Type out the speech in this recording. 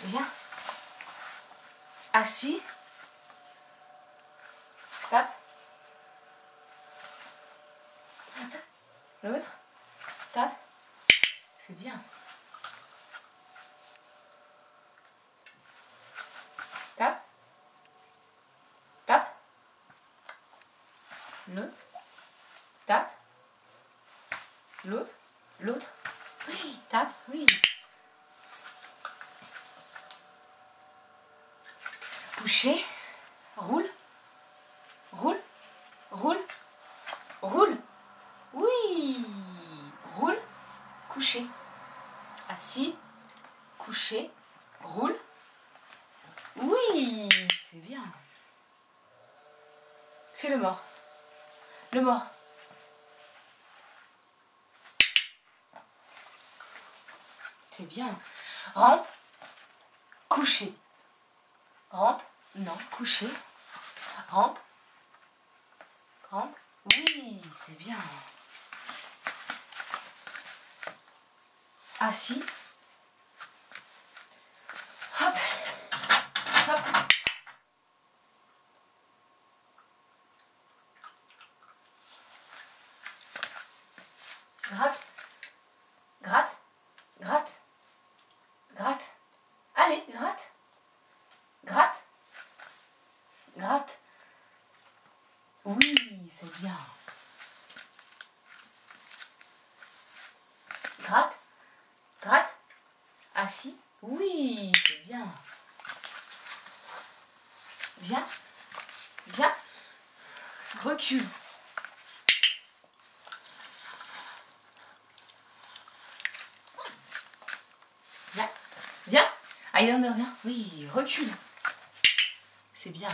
Viens. Assis. Tape. Tape. L'autre. Tape. C'est bien. Tape. Tape. L'autre. Tape. L'autre. L'autre. Oui, tape, oui. Coucher. Roule. Roule. Roule. Roule. Oui. Roule. Coucher. Assis. Coucher. Roule. Oui, c'est bien. Fais le mort. Le mort. C'est bien. Rampe. Coucher. Rampe. Non, coucher. Rampe. Rampe. Oui, c'est bien. Assis. Hop. Hop. Gratte. Gratte. Gratte. Gratte. Allez, gratte. Gratte. Gratte. Oui, c'est bien. Gratte. Gratte. Assis. Oui, c'est bien. Viens. Viens. Recule. Viens. Viens. Highlander, viens. Oui, recule. C'est bien.